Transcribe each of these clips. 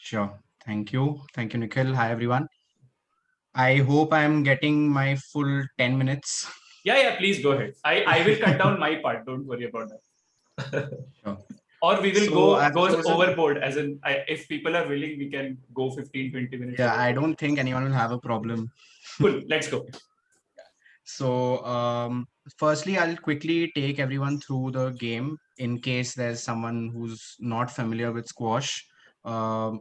Sure. Thank you. Thank you, Nikhil. Hi, everyone. I hope I'm getting my full 10 minutes. Yeah, please go ahead. I will cut down my part. Don't worry about that. Sure. Or we will So I've go chosen, overboard. As in, if people are willing, we can go 15-20 minutes yeah, I overboard. don't think anyone will have a problem. Cool. Let's go. So, firstly, I'll quickly take everyone through the game in case there's someone who's not familiar with squash.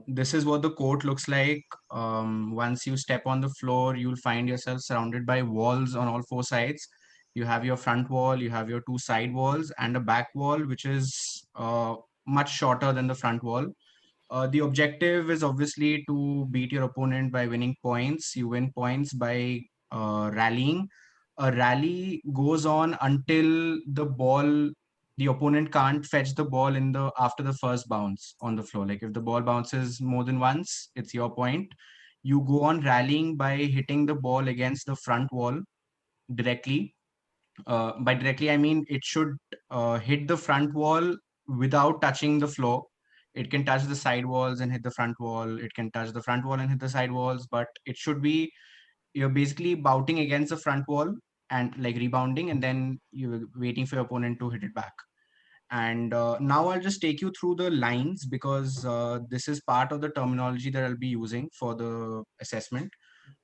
This is what the court looks like. Once you step on the floor, you'll find yourself surrounded by walls on all four sides. You have your front wall, you have your two side walls, and a back wall, which is much shorter than the front wall. The objective is obviously to beat your opponent by winning points. You win points by rallying. A rally goes on until the opponent can't fetch the ball in the after the first bounce on the floor. Like if the ball bounces more than once, it's your point. You go on rallying by hitting the ball against the front wall directly. By directly, I mean it should hit the front wall without touching the floor. It can touch the side walls and hit the front wall. It can touch the front wall and hit the side walls, but it should be you're basically bouting against the front wall and like rebounding, and then you're waiting for your opponent to hit it back. And now I'll just take you through the lines because this is part of the terminology that I'll be using for the assessment.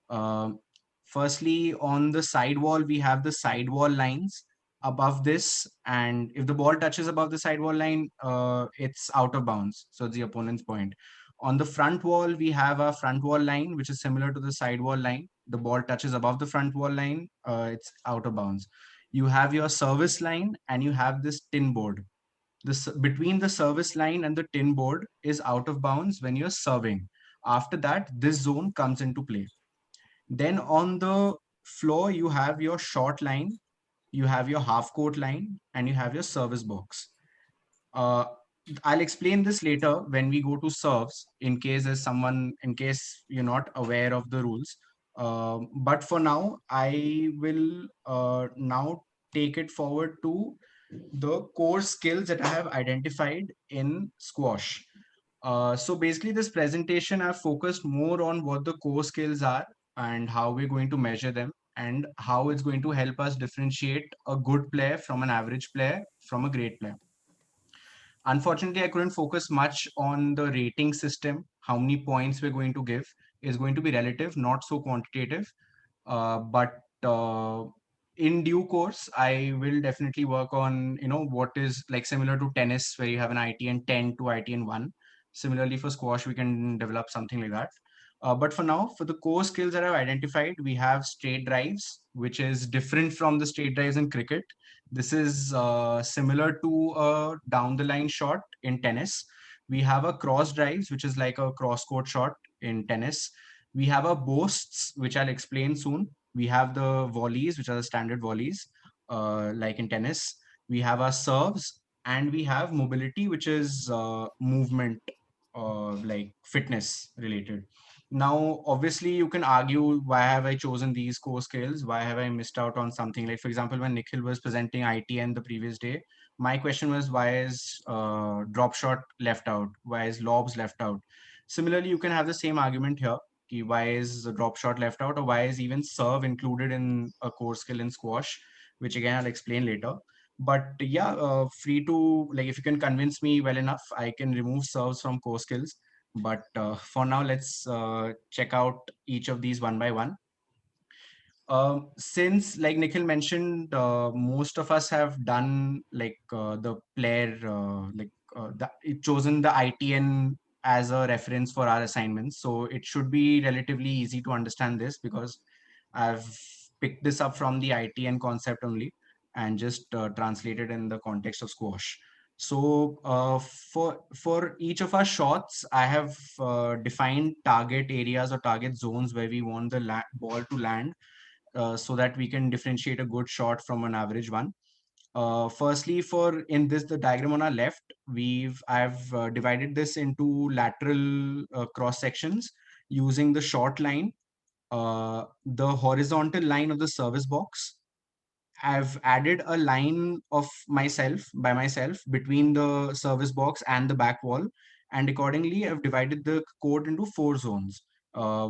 um, Firstly, on the side wall, we have the side wall lines above this. And if the ball touches above the side wall line, it's out of bounds. So it's the opponent's point. On the front wall, we have a front wall line, which is similar to the side wall line. The ball touches above the front wall line, it's out of bounds. You have your service line and you have this tin board. This between the service line and the tin board is out of bounds when you're serving. After that, this zone comes into play. Then on the floor, you have your short line, you have your half court line, and you have your service box. Uh, I'll explain this later when we go to serves in case you're not aware of the rules. But for now, I will now take it forward to the core skills that I have identified in squash. So basically, this presentation I've focused more on what the core skills are and how we're going to measure them and how it's going to help us differentiate a good player from an average player from a great player. Unfortunately, I couldn't focus much on the rating system. How many points we're going to give is going to be relative, not so quantitative. But in due course, I will definitely work on, what is like similar to tennis, where you have an ITN 10 to ITN 1. Similarly, for squash, we can develop something like that. But for now, for the core skills that I've identified, we have straight drives, which is different from the straight drives in cricket. This is similar to a down the line shot in tennis. We have a cross drives, which is like a cross court shot in tennis. We have a boasts, which I'll explain soon. We have the volleys, which are the standard volleys, like in tennis. We have our serves, and we have mobility, which is movement, like fitness related. Now, obviously, you can argue why have I chosen these core skills? Why have I missed out on something? Like, for example, when Nikhil was presenting ITN the previous day, my question was why is drop shot left out? Why is lobs left out? Similarly, you can have the same argument here. Why is the drop shot left out, or why is even serve included in a core skill in squash, which again I'll explain later. But yeah, free to like if you can convince me well enough, I can remove serves from core skills. But for now, let's check out each of these one by one. Since, like Nikhil mentioned, most of us have done like the player, chosen the ITN as a reference for our assignments. So it should be relatively easy to understand this because I've picked this up from the ITN concept only and just translated in the context of squash. So for each of our shots, I have defined target areas or target zones where we want the ball to land, so that we can differentiate a good shot from an average one. Firstly, for in this the diagram on our left, I've divided this into lateral cross sections using the short line, the horizontal line of the service box. I've added a line of myself by myself between the service box and the back wall, And accordingly, I've divided the court into 4 zones,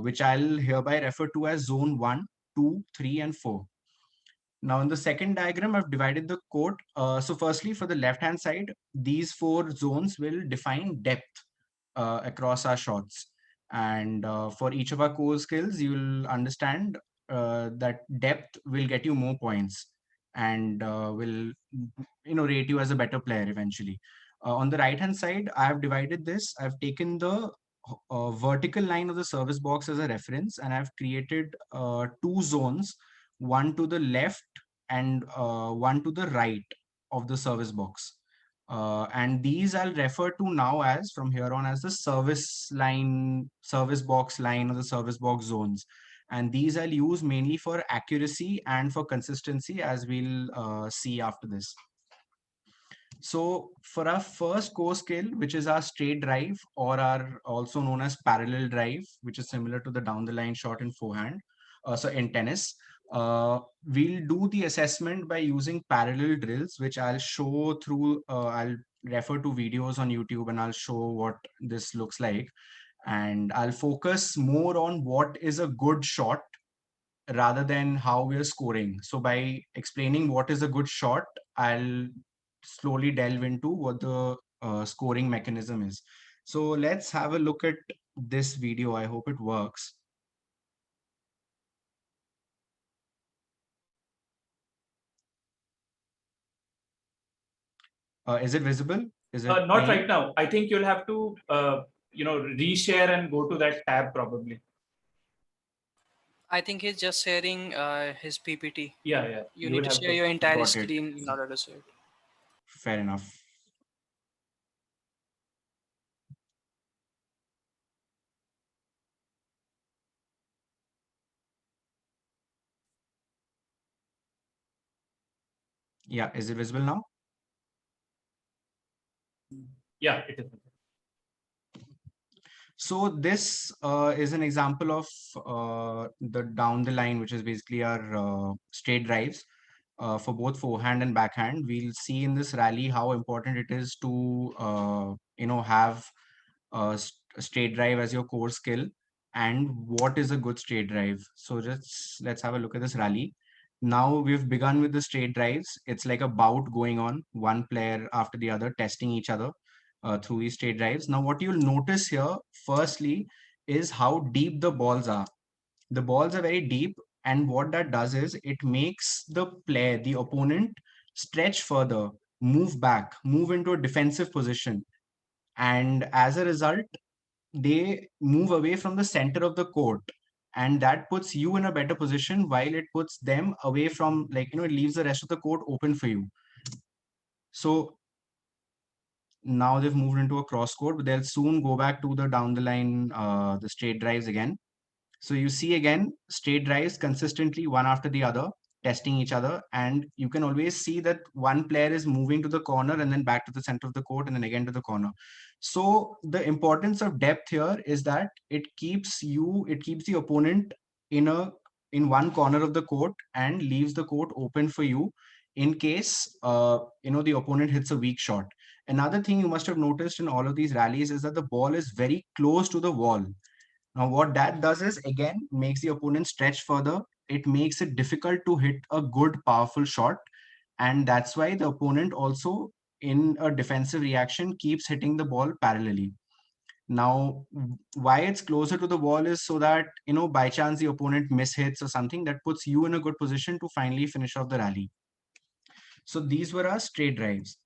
which I'll hereby refer to as zone 1, 2, 3, and 4. Now, in the second diagram, I've divided the court. So firstly, for the left-hand side, these 4 zones will define depth across our shots. And for each of our core skills, you'll understand that depth will get you more points and will rate you as a better player eventually. On the right hand side, I have divided this. I've taken the vertical line of the service box as a reference, and I've created 2 zones, one to the left and one to the right of the service box. And these I'll refer to now as from here on as the service line, service box line, or the service box zones. And these I'll use mainly for accuracy and for consistency, as we'll see after this. So for our first core skill, which is our straight drive, or our also known as parallel drive, which is similar to the down the line shot in forehand, so in tennis, we'll do the assessment by using parallel drills, which I'll show through, I'll refer to videos on YouTube and I'll show what this looks like. And I'll focus more on what is a good shot rather than how we are scoring. So by explaining what is a good shot, I'll slowly delve into what the scoring mechanism is. So let's have a look at this video. I hope it works. Is it visible? Is it Not right now. I think you'll have to, reshare and go to that tab probably. I think he's just sharing his PPT. Yeah. You need to share your entire Got it. screen in order to see it. Fair enough. Yeah, is it visible now? Yeah, it is. So this is an example of the down the line, which is basically our straight drives for both forehand and backhand. We'll see in this rally how important it is to have a straight drive as your core skill, and what is a good straight drive. So let's have a look at this rally. Now we've begun with the straight drives. It's like a bout going on, one player after the other testing each other through these straight drives. Now, what you'll notice here, firstly, is how deep the balls are. The balls are very deep, and what that does is it makes the player, the opponent, stretch further, move back, move into a defensive position. And as a result, they move away from the center of the court. And that puts you in a better position while it puts them away from, it leaves the rest of the court open for you. So now they've moved into a cross court, but they'll soon go back to the down the line, the straight drives again. So you see again, straight drives consistently one after the other, testing each other. And you can always see that one player is moving to the corner and then back to the center of the court and then again to the corner. So the importance of depth here is that it keeps the opponent in one corner of the court and leaves the court open for you in case the opponent hits a weak shot. Another thing you must have noticed in all of these rallies is that the ball is very close to the wall. Now, what that does is, again, makes the opponent stretch further. It makes it difficult to hit a good, powerful shot. And that's why the opponent also, in a defensive reaction, keeps hitting the ball parallelly. Now, why it's closer to the wall is so that, by chance the opponent mishits or something, that puts you in a good position to finally finish off the rally. So these were our straight drives.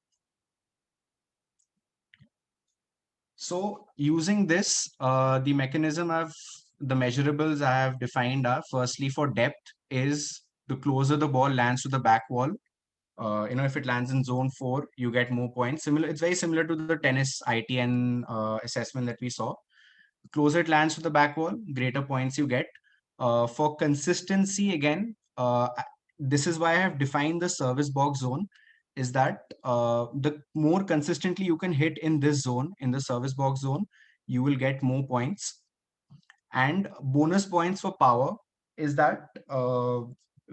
So using this, the measurables I have defined are, firstly, for depth is the closer the ball lands to the back wall. If it lands in zone 4, you get more points. It's very similar to the tennis ITN assessment that we saw. The closer it lands to the back wall, greater points you get. For consistency, again, this is why I have defined the service box zone, is that the more consistently you can hit in this zone, in the service box zone, you will get more points. And bonus points for power is that,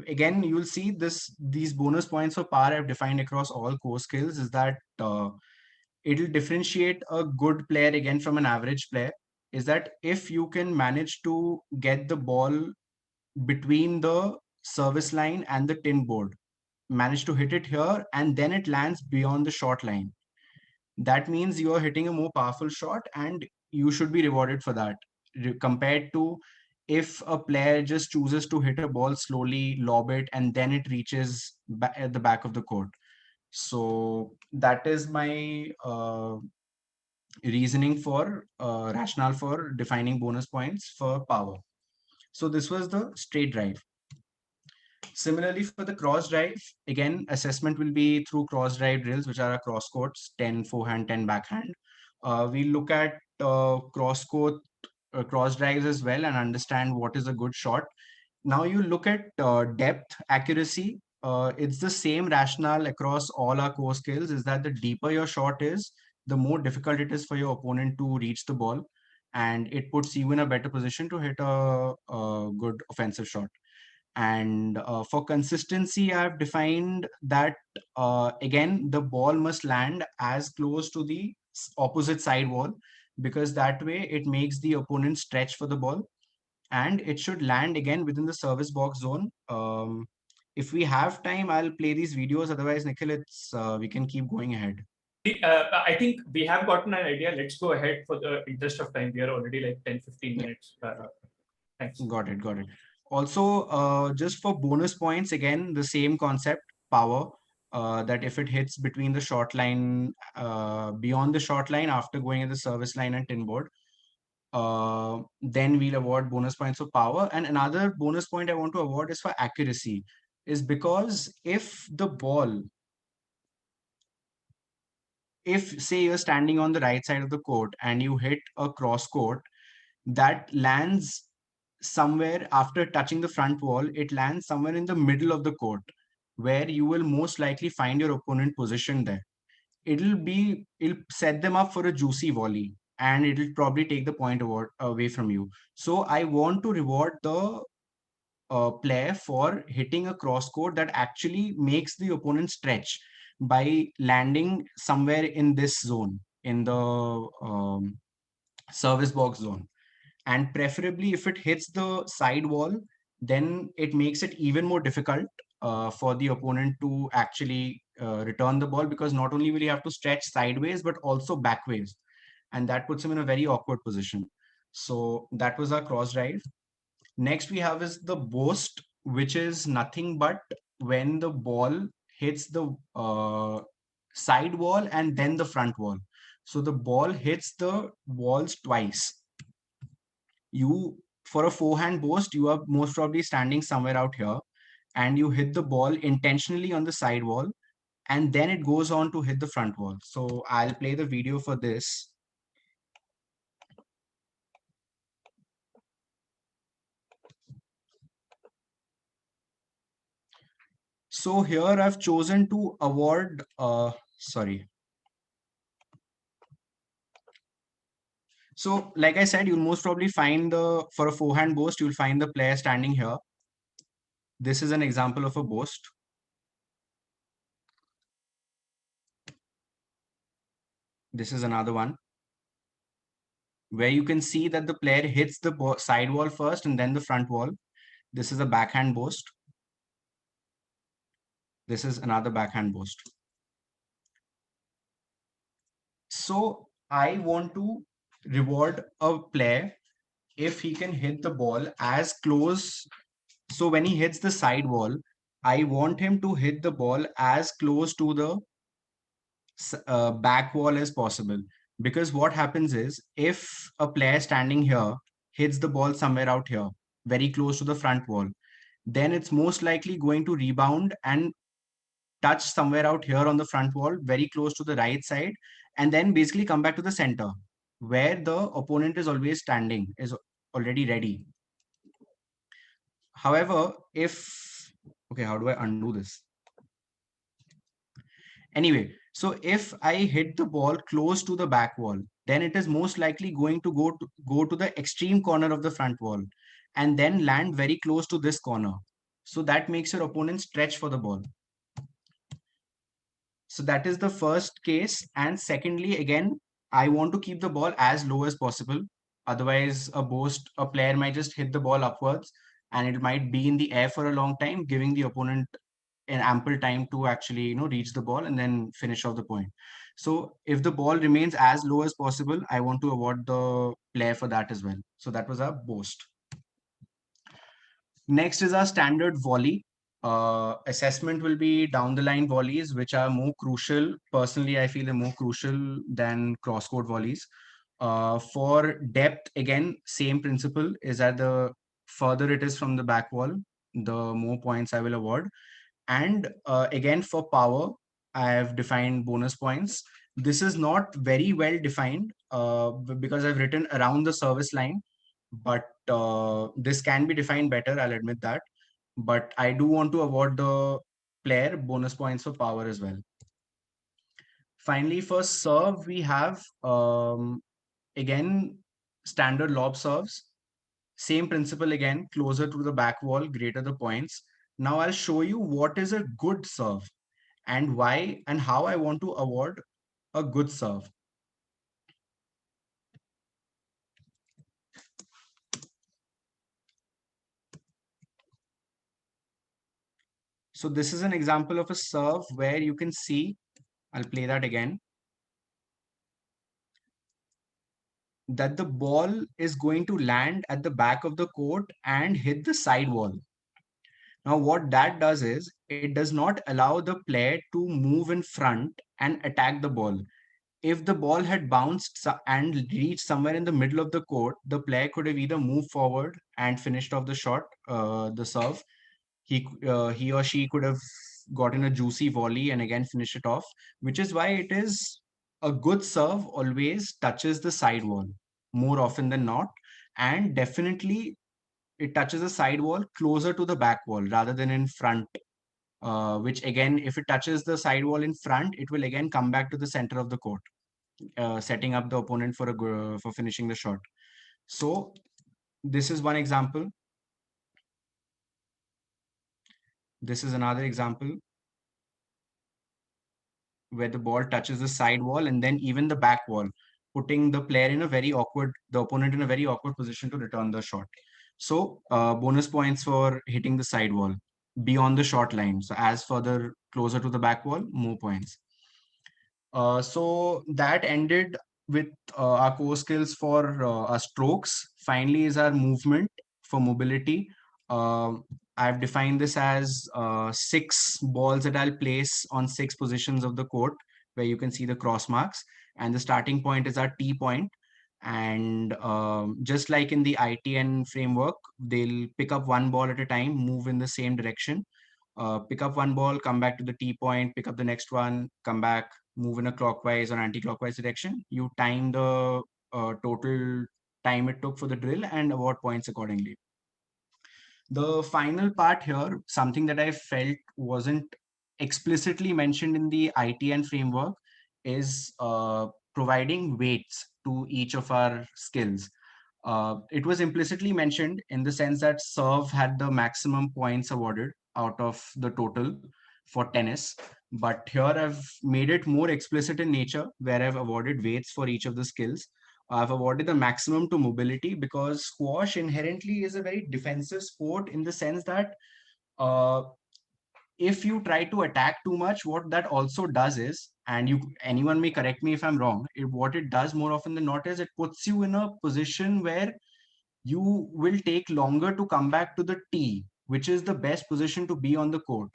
again, you'll see these bonus points for power I've defined across all core skills, is that it'll differentiate a good player again from an average player is that if you can manage to get the ball between the service line and the tin board, manage to hit it here, and then it lands beyond the short line. That means you are hitting a more powerful shot and you should be rewarded for that. Compared to if a player just chooses to hit a ball slowly, lob it, and then it reaches at the back of the court. So that is my reasoning for rationale for defining bonus points for power. So this was the straight drive. Similarly, for the cross drive, again, assessment will be through cross drive drills, which are cross courts, 10 forehand, 10 backhand. We look at cross court cross drives as well and understand what is a good shot. Now you look at depth, accuracy. It's the same rationale across all our core skills, is that the deeper your shot is, the more difficult it is for your opponent to reach the ball. And it puts you in a better position to hit a good offensive shot. And for consistency, I've defined that again, the ball must land as close to the opposite side wall, because that way it makes the opponent stretch for the ball, and it should land again within the service box zone. If we have time, I'll play these videos. Otherwise, Nikhil, it's we can keep going ahead. I think we have gotten an idea. Let's go ahead for the interest of time. We are already like 10-15 minutes. Thanks. Got it. Also, just for bonus points, again, the same concept, power, that if it hits between the short line, beyond the short line after going at the service line and tin board, then we'll award bonus points for power. And another bonus point I want to award is for accuracy, is because if the ball, if say you're standing on the right side of the court and you hit a cross court that lands somewhere after touching the front wall, it lands somewhere in the middle of the court where you will most likely find your opponent positioned there. It'll set them up for a juicy volley and it'll probably take the point away from you. So I want to reward the player for hitting a cross court that actually makes the opponent stretch by landing somewhere in this zone, in the service box zone. And preferably if it hits the side wall, then it makes it even more difficult for the opponent to actually return the ball, because not only will he have to stretch sideways but also backways, and that puts him in a very awkward position. So that was our cross drive. Next we have is the boast, which is nothing but when the ball hits the side wall and then the front wall. So the ball hits the walls twice. You, for a forehand boast, you are most probably standing somewhere out here and you hit the ball intentionally on the side wall, and then it goes on to hit the front wall. So I'll play the video for this. So here I've chosen to award, sorry. So like I said, you'll most probably find for a forehand boast, you'll find the player standing here. This is an example of a boast. This is another one where you can see that the player hits the side wall first and then the front wall. This is a backhand boast. This is another backhand boast. So I want to reward a player if he can hit the ball as close. So when he hits the side wall, I want him to hit the ball as close to the back wall as possible. Because what happens is, if a player standing here hits the ball somewhere out here, very close to the front wall, then it's most likely going to rebound and touch somewhere out here on the front wall, very close to the right side, and then basically come back to the center where the opponent is always standing, is already ready. However, okay, how do I undo this? Anyway, so if I hit the ball close to the back wall, then it is most likely going to go to the extreme corner of the front wall and then land very close to this corner. So that makes your opponent stretch for the ball. So that is the first case. And secondly, again, I want to keep the ball as low as possible. Otherwise, a player might just hit the ball upwards and it might be in the air for a long time, giving the opponent an ample time to actually, reach the ball and then finish off the point. So if the ball remains as low as possible, I want to award the player for that as well. So that was our boast. Next is our standard volley. Assessment will be down the line volleys, which are more crucial. Personally, I feel are more crucial than cross court volleys. For depth, again, same principle is that the further it is from the back wall, the more points I will award. And again, for power, I have defined bonus points. This is not very well defined because I've written around the service line, but this can be defined better, I'll admit that. But I do want to award the player bonus points for power as well. Finally, for serve, we have again standard lob serves. Same principle again, closer to the back wall, greater the points. Now I'll show you what is a good serve and why and how I want to award a good serve. So this is an example of a serve where you can see, I'll play that again, that the ball is going to land at the back of the court and hit the side wall. Now, what that does is it does not allow the player to move in front and attack the ball. If the ball had bounced and reached somewhere in the middle of the court, the player could have either moved forward and finished off the shot, the serve. He or she could have gotten a juicy volley and again finish it off, which is why it is a good serve always touches the side wall more often than not, and definitely it touches the side wall closer to the back wall rather than in front. Which again, if it touches the side wall in front, it will again come back to the center of the court, setting up the opponent for finishing the shot. So this is one example. This is another example where the ball touches the side wall and then even the back wall, putting the player in a very awkward, the opponent in a very awkward position to return the shot. So bonus points for hitting the side wall beyond the short line. So as further closer to the back wall, more points. So that ended with our core skills for our strokes. Finally is our movement for mobility. I've defined this as 6 balls that I'll place on 6 positions of the court where you can see the cross marks. And the starting point is our T point. And just like in the ITN framework, they'll pick up one ball at a time, move in the same direction. Pick up one ball, come back to the T point, pick up the next one, come back, move in a clockwise or anti-clockwise direction. You time the total time it took for the drill and award points accordingly. The final part here, something that I felt wasn't explicitly mentioned in the ITN framework, is providing weights to each of our skills. It was implicitly mentioned in the sense that serve had the maximum points awarded out of the total for tennis. But here I've made it more explicit in nature, where I've awarded weights for each of the skills. I've awarded the maximum to mobility because squash inherently is a very defensive sport in the sense that uh, if you try to attack too much, what that also does is, and anyone may correct me if I'm wrong, what it does more often than not is it puts you in a position where you will take longer to come back to the tee, which is the best position to be on the court.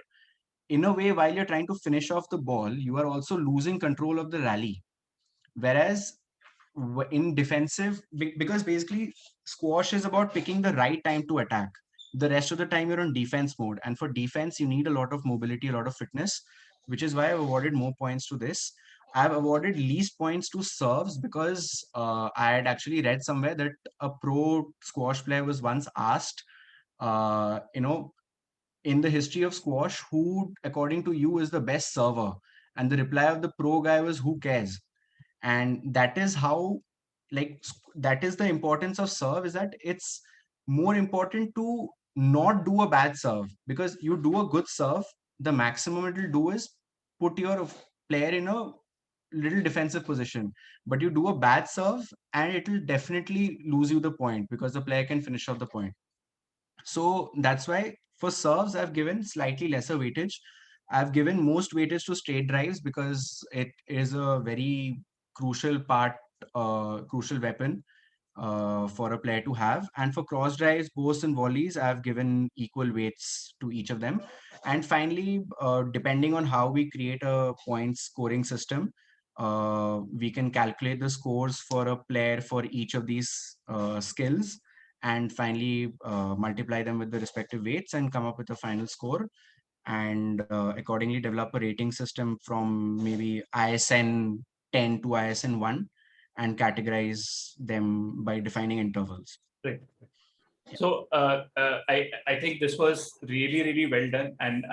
In a way, while you're trying to finish off the ball, you are also losing control of the rally. Whereas in defensive, because basically squash is about picking the right time to attack. The rest of the time you're on defense mode, and for defense you need a lot of mobility, a lot of fitness, which is why I've awarded more points to this. I've awarded least points to serves because I had actually read somewhere that a pro squash player was once asked, in the history of squash, who according to you is the best server, and the reply of the pro guy was, who cares? And that is how, like, that is the importance of serve, is that it's more important to not do a bad serve, because you do a good serve, the maximum it will do is put your player in a little defensive position, but you do a bad serve and it will definitely lose you the point because the player can finish off the point. So that's why for serves, I've given slightly lesser weightage. I've given most weightage to straight drives because it is a very crucial part, crucial weapon for a player to have. And for cross drives, posts, and volleys, I've given equal weights to each of them. And finally, depending on how we create a point scoring system, we can calculate the scores for a player for each of these skills, and finally multiply them with the respective weights and come up with a final score, and accordingly develop a rating system from maybe ISN 10 to ISN 1 and categorize them by defining intervals. Right. So I think this was really well done, and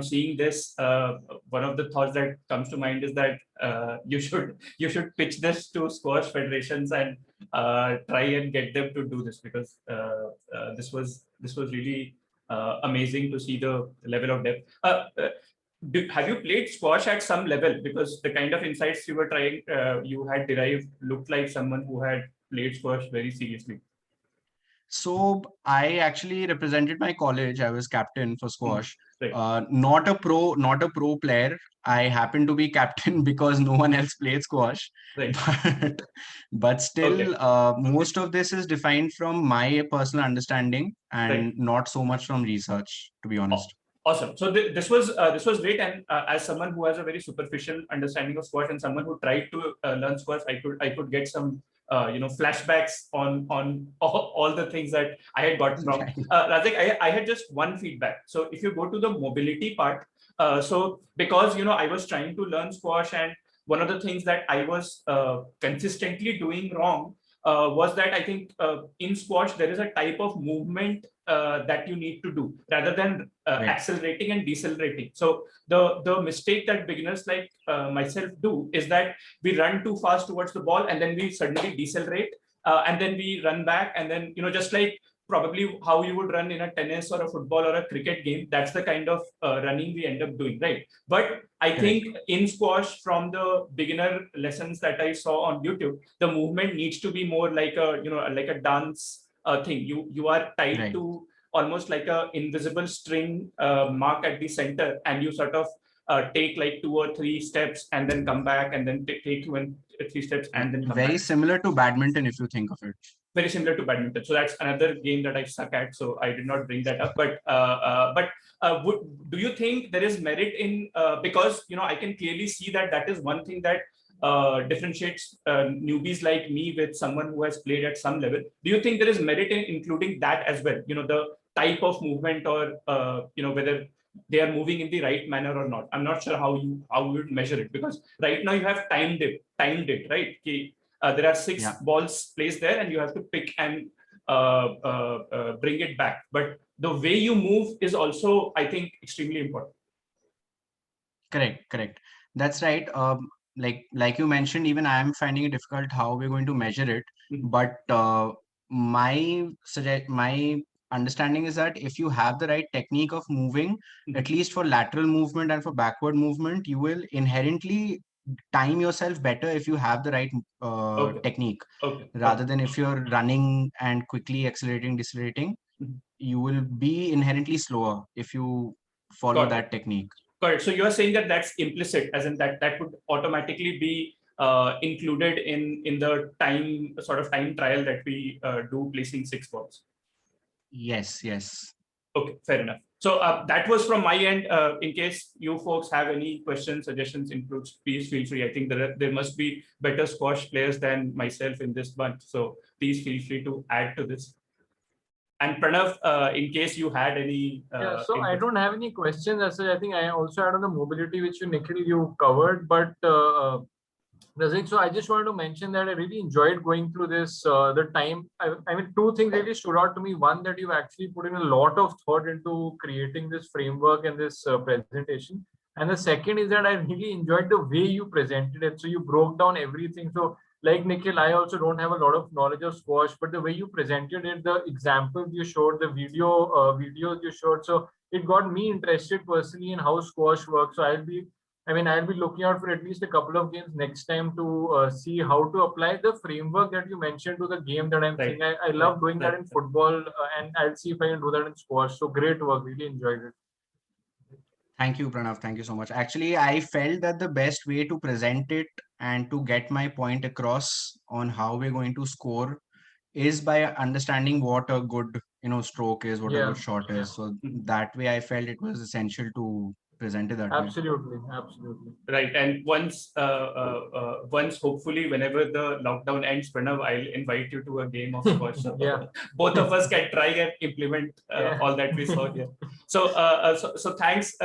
seeing this, one of the thoughts that comes to mind is that you should pitch this to squash federations and try and get them to do this, because this was really amazing to see the level of depth. Have you played squash at some level? Because the kind of insights you were trying, you had derived, looked like someone who had played squash very seriously. So I actually represented my college. I was captain for squash. Right. Not a pro player. I happened to be captain because no one else played squash. Right. But still, Okay. most of this is defined from my personal understanding and Right. not so much from research, to be honest. Awesome. So this was great, and as someone who has a very superficial understanding of squash and someone who tried to learn squash, I could get some flashbacks on all the things that I had gotten wrong. Rajek, I had just one feedback. So if you go to the mobility part, so because I was trying to learn squash, and one of the things that I was consistently doing wrong was that I think in squash there is a type of movement that you need to do rather than Right. accelerating and decelerating. So the mistake that beginners like myself do is that we run too fast towards the ball and then we suddenly decelerate, and then we run back, and then just like probably how you would run in a tennis or a football or a cricket game, that's the kind of running we end up doing, right? But I think in squash, from the beginner lessons that I saw on YouTube, the movement needs to be more like a like a dance thing. You are tied Right. to almost like a invisible string mark at the center, and you sort of take like 2 or 3 steps and then come back, and then take 2 and 3 steps and then come Very back. similar to badminton, if you think of it. Very similar to badminton. So that's another game that I suck at. So I did not bring that up. But do you think there is merit in because I can clearly see that is one thing that differentiates newbies like me with someone who has played at some level. Do you think there is merit in including that as well? The type of movement, or whether they are moving in the right manner or not. I'm not sure how you would measure it, because right now you have timed it, right? There are 6 balls placed there, and you have to pick and bring it back. But the way you move is also, I think, extremely important. Correct. That's right. Like you mentioned, even I am finding it difficult how we're going to measure it. But my understanding is that if you have the right technique of moving, at least for lateral movement and for backward movement, you will inherently time yourself better if you have the right technique. Rather than if you're running and quickly accelerating, decelerating, you will be inherently slower if you follow that technique. Correct. So you're saying that that's implicit, as in that would automatically be included in the time trial that we do placing 6 balls. Yes. Okay, fair enough. So that was from my end. In case you folks have any questions, suggestions, inputs, please feel free. I think there must be better squash players than myself in this bunch. So please feel free to add to this. And Pranav, in case you had any... so I don't have any questions as such. I think I also had on the mobility, which you covered. But Rajek, so I just wanted to mention that I really enjoyed going through this. The time, I mean, 2 things really stood out to me. One, that you've actually put in a lot of thought into creating this framework and this presentation. And the second is that I really enjoyed the way you presented it. So you broke down everything. So like Nikhil, I also don't have a lot of knowledge of squash, but the way you presented it, the examples you showed, the videos you showed, so it got me interested personally in how squash works. So I'll be I mean, I'll be looking out for at least a couple of games next time to see how to apply the framework that you mentioned to the game that I'm Right. playing. I love doing that Right. in football, and I'll see if I can do that in squash. So great work, really enjoyed it. Thank you, Pranav. Thank you so much. Actually, I felt that the best way to present it and to get my point across on how we're going to score is by understanding what a good, stroke is, what a Yeah, good shot yeah. is. So that way, I felt it was essential to present it that way. Absolutely, absolutely. Right. And once hopefully, whenever the lockdown ends, Pranav, I'll invite you to a game of squash. So Yeah. both of us can try and implement Yeah. all that we saw here. So thanks.